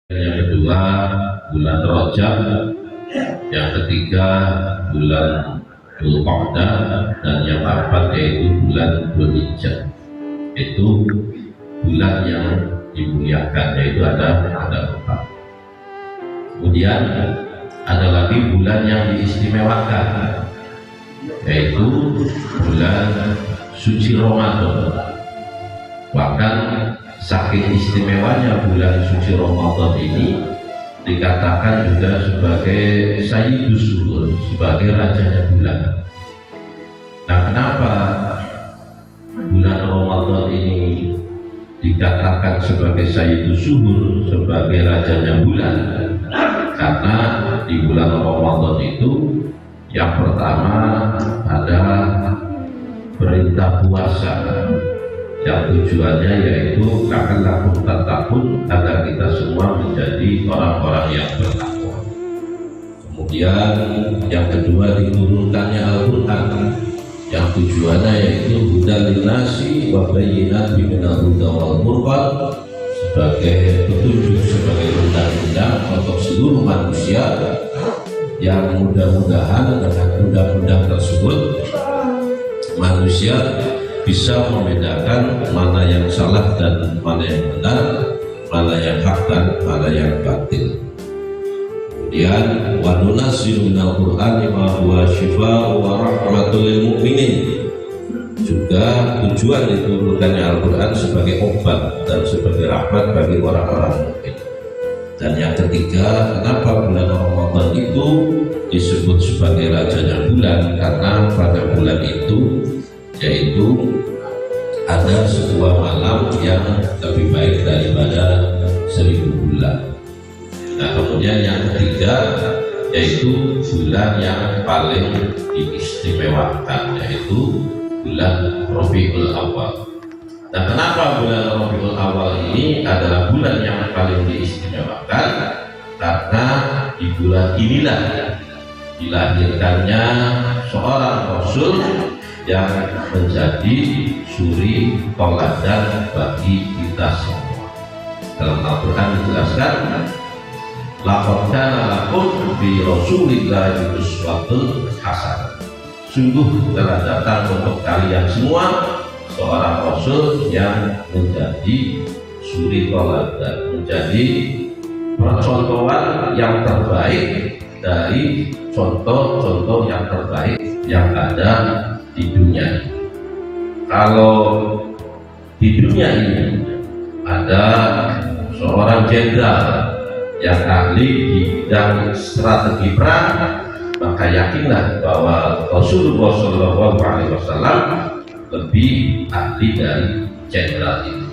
Yang kedua bulan Rajab, yang ketiga bulan Dzulqa'dah, dan yang keempat yaitu bulan Dzulhijjah. Itu bulan yang dimuliakan, yaitu ada empat. Kemudian ada lagi bulan yang diistimewakan, yaitu bulan suci Ramadan. Bahkan saking istimewanya bulan suci Ramadan ini dikatakan juga sebagai Sayyidus Suhur, sebagai rajanya bulan. Nah, kenapa bulan Ramadan ini dikatakan sebagai Sayyidus Suhur, sebagai rajanya bulan? Karena di bulan Ramadan itu yang pertama ada perintah puasa, yang tujuannya yaitu akan lakum tattaqun, agar kita semua menjadi orang-orang yang bertakwa. Kemudian yang kedua diturunkannya Al-Quran, yang tujuannya yaitu hudal linnasi wa bayyinatin minal huda wal furqan, sebagai petunjuk, sebagai undang-undang untuk seluruh manusia, yang mudah-mudahan dengan undang-undang tersebut manusia bisa membedakan mana yang salah dan mana yang benar, mana yang hak dan mana yang batil. Kemudian wa nunazzilu minal qur'ani ma huwa syifaa'un wa rahmatul lil mu'minin, juga tujuan diturunkannya Al-Quran sebagai obat dan sebagai rahmat bagi orang-orang mukmin. Dan yang ketiga, kenapa bulan Ramadan itu disebut sebagai rajanya bulan? Karena pada bulan itu yaitu ada sebuah malam yang lebih baik daripada 1000 bulan. Nah, kemudian yang ketiga yaitu bulan yang paling diistimewakan, yaitu bulan Rabiul Awal. Nah, kenapa bulan Rabiul Awal ini adalah bulan yang paling diistimewakan? Karena di bulan inilah dilahirkannya seorang Rasul yang menjadi suri toladan bagi kita semua. Dalam Al-Quran dijelaskan, laqad kana lakum fi Rasulillahi uswatun hasanah. Sungguh telah datang untuk kalian semua seorang Rasul yang menjadi suri toladan, menjadi percontohan yang terbaik dari contoh-contoh yang terbaik yang ada di dunia. Kalau di dunia ini ada seorang jenderal yang ahli di bidang strategi perang, maka yakinlah bahwa Rasulullah SAW lebih ahli dari jenderal itu.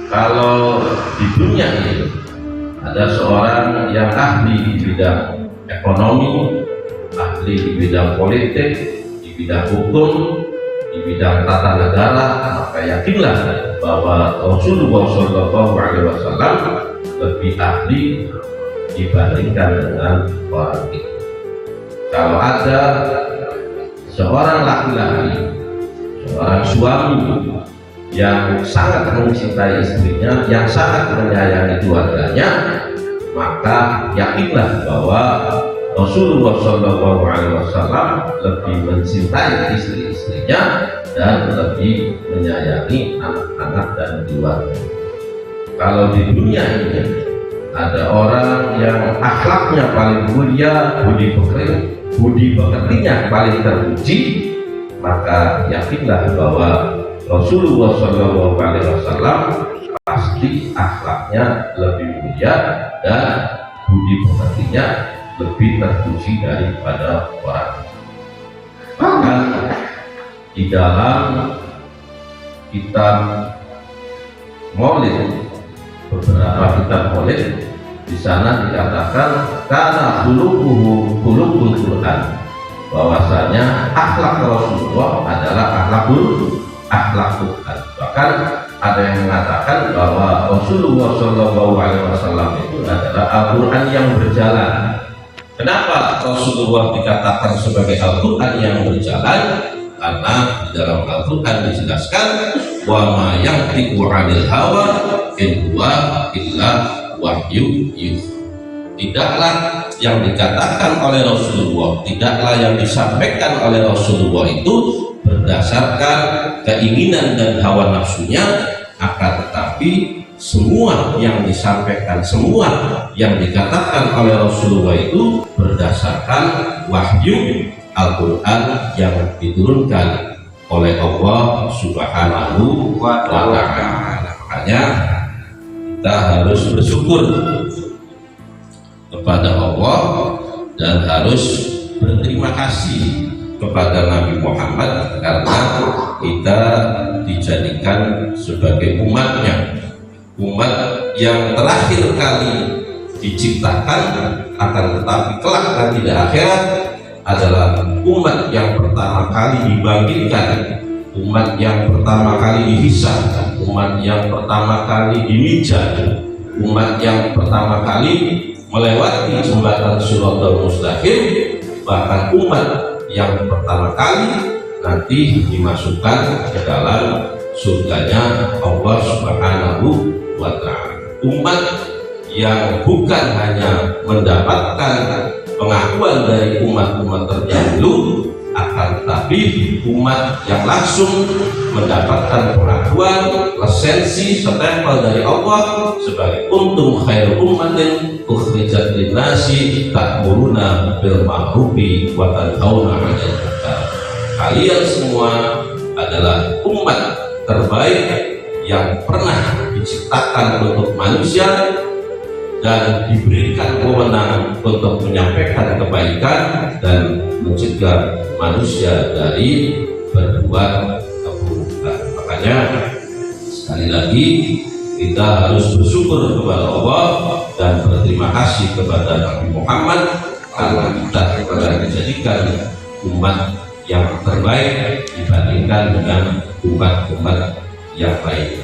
Kalau di dunia ini ada seorang yang ahli di bidang ekonomi, ahli di bidang politik, bidang hukum, di bidang tata negara, maka yakinlah bahwa Rasulullah SAW lebih ahli dibandingkan dengan orang itu. Kalau ada seorang laki-laki, seorang suami yang sangat mencintai istrinya, yang sangat menyayangi keluarganya, maka yakinlah bahwa Rasulullah SAW lebih mencintai istri-istrinya dan lebih menyayangi anak-anak dan keluarga. Kalau di dunia ini ada orang yang akhlaknya paling mulia, budi pekertinya paling terpuji, maka yakinlah bahwa Rasulullah SAW pasti akhlaknya lebih mulia dan budi pekertinya lebih terpuji daripada orang. Bahkan di dalam kitab Maulid, beberapa kitab Maulid, di sana dikatakan karena khuluquhu khuluqul Quran, bahwasanya akhlak Rasulullah adalah akhlak Quran. Bahkan ada yang mengatakan bahwa Rasulullah SAW itu adalah Al-Quran yang berjalan. Kenapa Rasulullah dikatakan sebagai Al-Quran yang berjalan? Karena di dalam Al-Quran dijelaskan wa ma yantiqu 'anil hawa in huwa illa wahyu yuh. Tidaklah yang dikatakan oleh Rasulullah, tidaklah yang disampaikan oleh Rasulullah itu berdasarkan keinginan dan hawa nafsunya, akan tetapi semua yang disampaikan, semua yang dikatakan oleh Rasulullah itu berdasarkan wahyu Al-Quran yang diturunkan oleh Allah Subhanahu wa Ta'ala. Makanya kita harus bersyukur kepada Allah dan harus berterima kasih kepada Nabi Muhammad karena kita dijadikan sebagai umatnya, umat yang terakhir kali diciptakan, akan tetapi kelak nanti di akhirat adalah umat yang pertama kali dibangkitkan, umat yang pertama kali dihisab, umat yang pertama kali dimijat, umat yang pertama kali melewati jembatan Shiratal Mustaqim, bahkan umat yang pertama kali nanti dimasukkan ke dalam surganya Allah Subhanahu wa Ta'ala. Umat yang bukan hanya mendapatkan pengakuan dari umat-umat terdahulu, akan tetapi umat yang langsung mendapatkan pengakuan, lisensi, stempel dari Allah sebagai kuntum khairu ummatin ukhrijat lin-nasi ta'muruna bil ma'rufi wa tanhauna 'anil munkar. Kalian semua adalah umat terbaik yang pernah diciptakan untuk manusia dan diberikan wewenang untuk menyampaikan kebaikan dan mencegah manusia dari berbuat keburukan. Makanya sekali lagi kita harus bersyukur kepada Allah dan berterima kasih kepada Nabi Muhammad karena kita telah dijadikan umat yang terbaik dibandingkan dengan umat-umat yang lain.